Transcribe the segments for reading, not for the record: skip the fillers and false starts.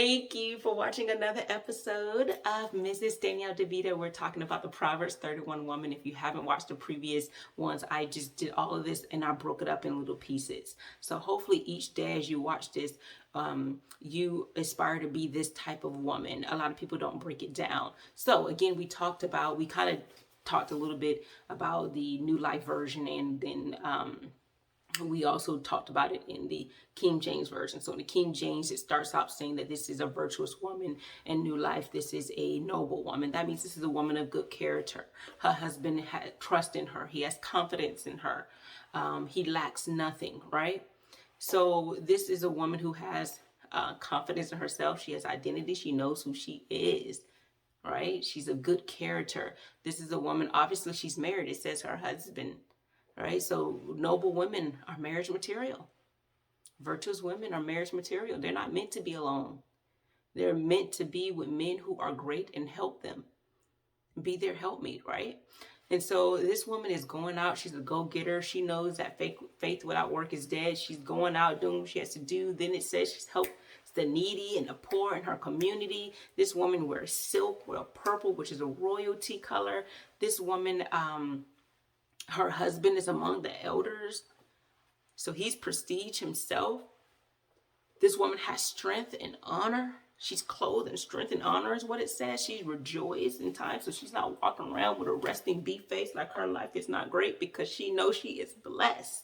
Thank you for watching another episode of Mrs. Danielle DeVita. We're talking about the Proverbs 31 woman. If you haven't watched the previous ones, I just did all of this and I broke it up in little pieces. So hopefully each day as you watch this, you aspire to be this type of woman. A lot of people don't break it down. So again, we kind of talked a little bit about the New Life version, and then we also talked about it in the King James Version. So in the King James, it starts out saying that this is a virtuous woman. In New Life, this is a noble woman. That means this is a woman of good character. Her husband had trust in her. He has confidence in her. He lacks nothing, right? So this is a woman who has confidence in herself. She has identity. She knows who she is, right? She's a good character. This is a woman, obviously she's married. It says her husband. Right? So noble women are marriage material. Virtuous women are marriage material. They're not meant to be alone. They're meant to be with men who are great and help them. Be their helpmeet, right? And so this woman is going out. She's a go-getter. She knows that faith without work is dead. She's going out doing what she has to do. Then it says she's helped the needy and the poor in her community. This woman wears silk with a purple, which is a royalty color. This woman, her husband is among the elders, so he's prestige himself. This woman has strength and honor. She's clothed in strength and honor is what it says. She's rejoiced in time, so she's not walking around with a resting beef face like her life is not great, because she knows she is blessed.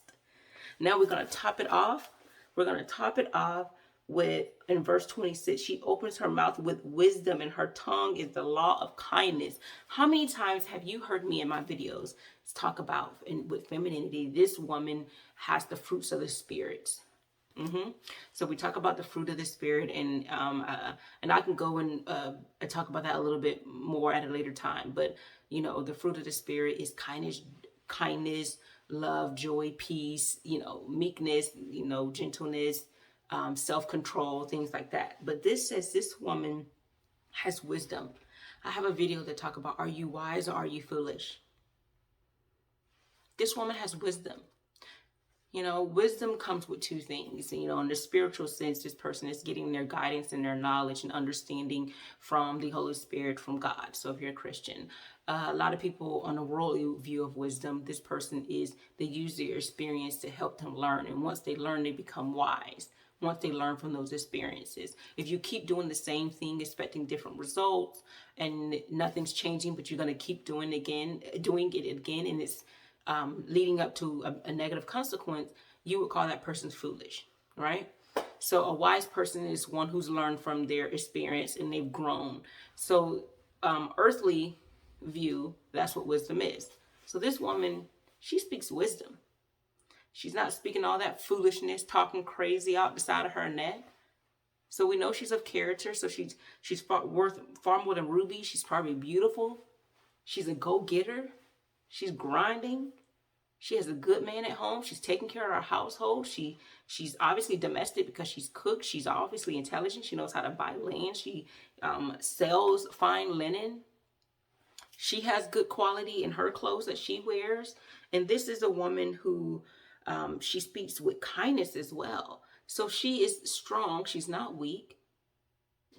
Now we're going to top it off. We're going to top it off with, in verse 26, she opens her mouth with wisdom and her tongue is the law of kindness. How many times have you heard me in my videos talk about, and with femininity, this woman has the fruits of the spirit. So we talk about the fruit of the spirit, and I can go and talk about that a little bit more at a later time. But you know, the fruit of the spirit is kindness, love, joy, peace, meekness, gentleness, self-control, things like that. But this says this woman has wisdom. I have a video that talk about, are you wise or are you foolish? This woman has wisdom. Wisdom comes with two things. In the spiritual sense, this person is getting their guidance and their knowledge and understanding from the Holy Spirit, from God. So if you're a Christian, a lot of people on a worldly view of wisdom, this person they use their experience to help them learn. And once they learn, they become wise. Once they learn from those experiences. If you keep doing the same thing, expecting different results, and nothing's changing, but you're going to keep doing it again, and it's leading up to a negative consequence, you would call that person foolish, right? So a wise person is one who's learned from their experience and they've grown. So earthly view, that's what wisdom is. So this woman, she speaks wisdom. She's not speaking all that foolishness, talking crazy out the side of her neck. So we know she's of character. So she's worth far more than ruby. She's probably beautiful. She's a go-getter. She's grinding. She has a good man at home. She's taking care of her household. She's obviously domestic because she's cooked. She's obviously intelligent. She knows how to buy land. She sells fine linen. She has good quality in her clothes that she wears. And this is a woman who she speaks with kindness as well. So she is strong. She's not weak,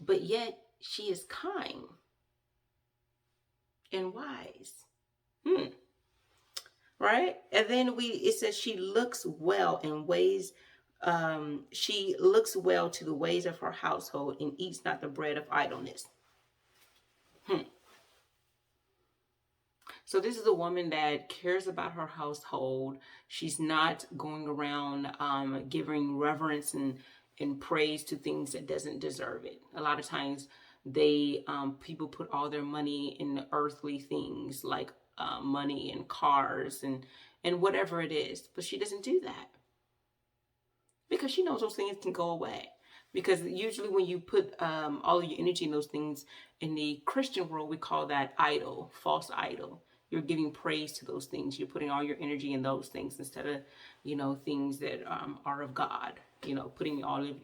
but yet she is kind and wise. Right? And then it says she looks well in ways. She looks well to the ways of her household and eats not the bread of idleness. So this is a woman that cares about her household. She's not going around giving reverence and praise to things that doesn't deserve it. A lot of times people put all their money in earthly things like money and cars and whatever it is. But she doesn't do that because she knows those things can go away. Because usually when you put all of your energy in those things, in the Christian world, we call that idol, false idol. You're giving praise to those things. You're putting all your energy in those things instead of, things that are of God. Putting all of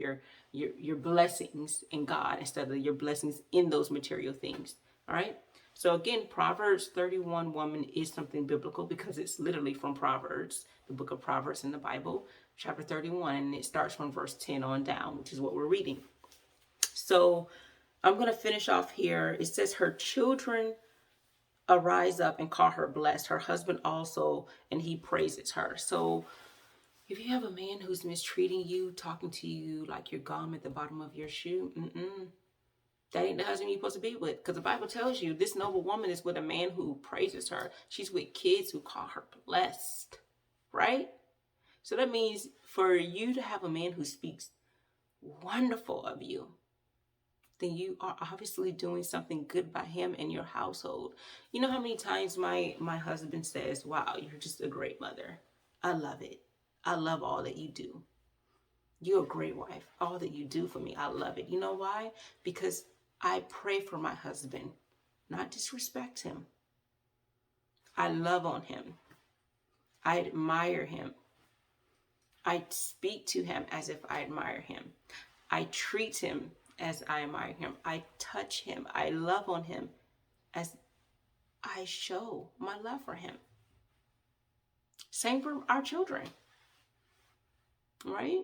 your blessings in God instead of your blessings in those material things. All right. So again, Proverbs 31 woman is something biblical because it's literally from Proverbs, the book of Proverbs in the Bible, chapter 31, and it starts from verse 10 on down, which is what we're reading. So I'm going to finish off here. It says her children arise up and call her blessed. Her husband also, and he praises her. So if you have a man who's mistreating you, talking to you like you're gum at the bottom of your shoe, that ain't the husband you're supposed to be with. Because the Bible tells you this noble woman is with a man who praises her. She's with kids who call her blessed, right? So that means for you to have a man who speaks wonderful of you, then you are obviously doing something good by him and your household. You know how many times my husband says, wow, you're just a great mother. I love it. I love all that you do. You're a great wife. All that you do for me, I love it. You know why? Because I pray for my husband, not disrespect him. I love on him. I admire him. I speak to him as if I admire him. I treat him as I admire him. I touch him. I love on him as I show my love for him. Same for our children, right?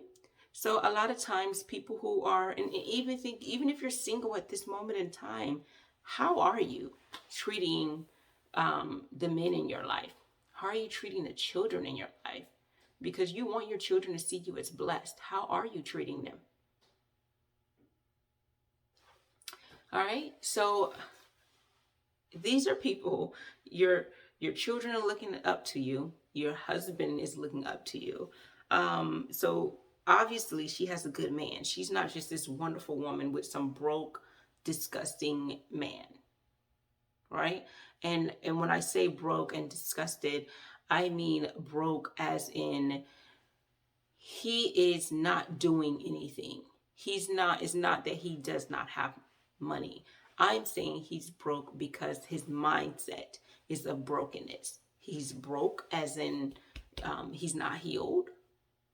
So a lot of times people who are, and even if you're single at this moment in time, how are you treating the men in your life? How are you treating the children in your life? Because you want your children to see you as blessed. How are you treating them? All right. So these are people, your children are looking up to you. Your husband is looking up to you. So obviously she has a good man. She's not just this wonderful woman with some broke, disgusting man. Right? And when I say broke and disgusted, I mean broke as in he is not doing anything. It's not that he does not have money. I'm saying he's broke because his mindset is of brokenness. He's broke as in he's not healed.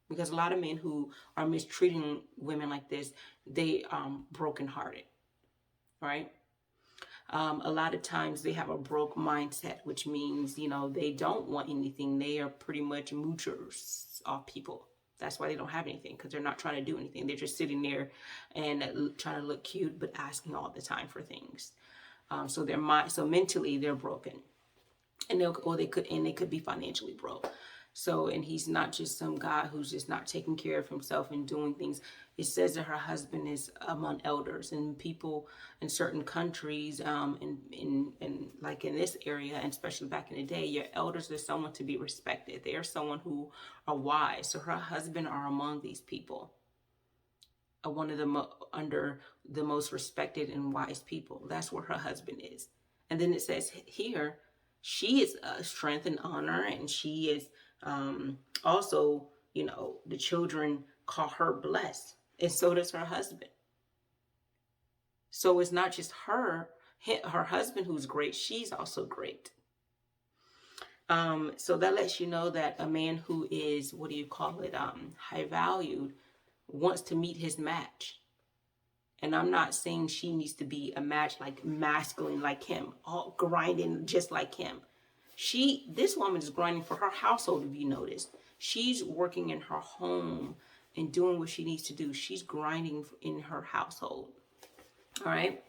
Because a lot of men who are mistreating women like this, they brokenhearted, right? A lot of times they have a broke mindset, which means, they don't want anything. They are pretty much moochers off people. That's why they don't have anything, because they're not trying to do anything. They're just sitting there and trying to look cute, but asking all the time for things. So mentally they're broken, and they could be financially broke. So, and he's not just some guy who's just not taking care of himself and doing things. It says that her husband is among elders, and people in certain countries, in like in this area, and especially back in the day, your elders are someone to be respected. They are someone who are wise. So her husband are among these people. One of the under the most respected and wise people. That's where her husband is. And then it says here, she is strength and honor, and she is also, the children call her blessed, and so does her husband. So it's not just her husband who's great, she's also great. So that lets you know that a man who is, high valued, wants to meet his match. And I'm not saying she needs to be a match like masculine like him, all grinding just like him. This woman is grinding for her household, if you notice. She's working in her home and doing what she needs to do. She's grinding in her household. All right.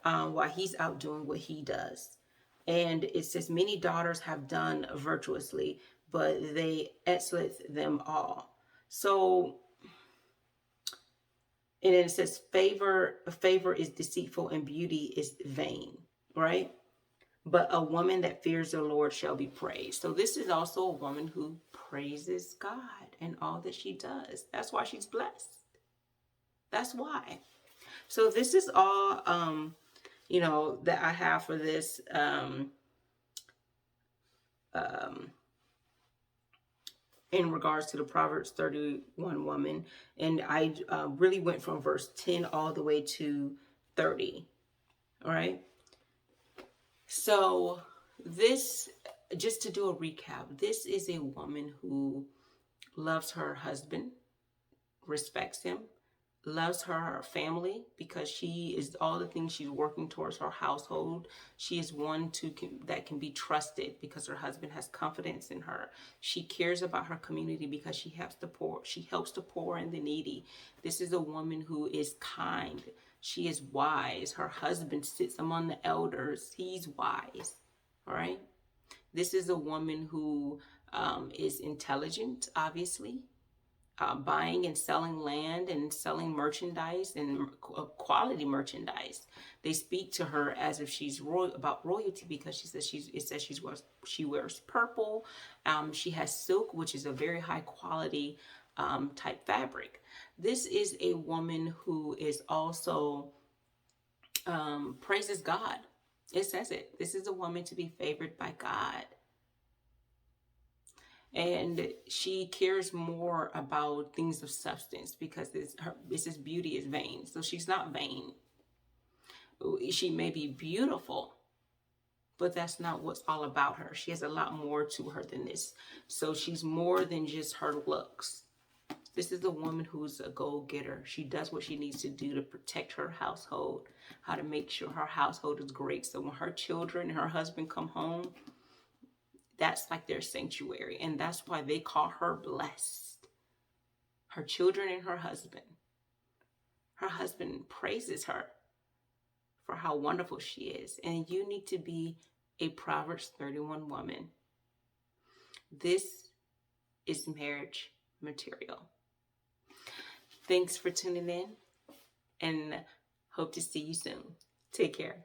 While he's out doing what he does. And it says, many daughters have done virtuously, but they excelleth them all. So, and then it says, favor is deceitful and beauty is vain, right? But a woman that fears the Lord shall be praised. So this is also a woman who praises God and all that she does. That's why she's blessed. That's why. So this is all, that I have for this, in regards to the Proverbs 31 woman. And I really went from verse 10 all the way to 30. All right. So this, just to do a recap, this is a woman who loves her husband, respects him, loves her family, because she is all the things she's working towards her household. She is one that can be trusted because her husband has confidence in her. She cares about her community because she helps the poor. She helps the poor and the needy. This is a woman who is kind. She is wise. Her husband sits among the elders. He's wise. All right. This is a woman who is intelligent, obviously, buying and selling land and selling merchandise and quality merchandise. They speak to her as if she's about royalty because she wears purple. She has silk, which is a very high quality type fabric. This is a woman who is also praises God. It says it. This is a woman to be favored by God. And she cares more about things of substance because it says beauty is vain. So she's not vain. She may be beautiful, but that's not what's all about her. She has a lot more to her than this. So she's more than just her looks. This is a woman who's a go-getter. She does what she needs to do to protect her household, how to make sure her household is great. So when her children and her husband come home, that's like their sanctuary. And that's why they call her blessed. Her children and her husband. Her husband praises her for how wonderful she is. And you need to be a Proverbs 31 woman. This is marriage material. Thanks for tuning in and hope to see you soon. Take care.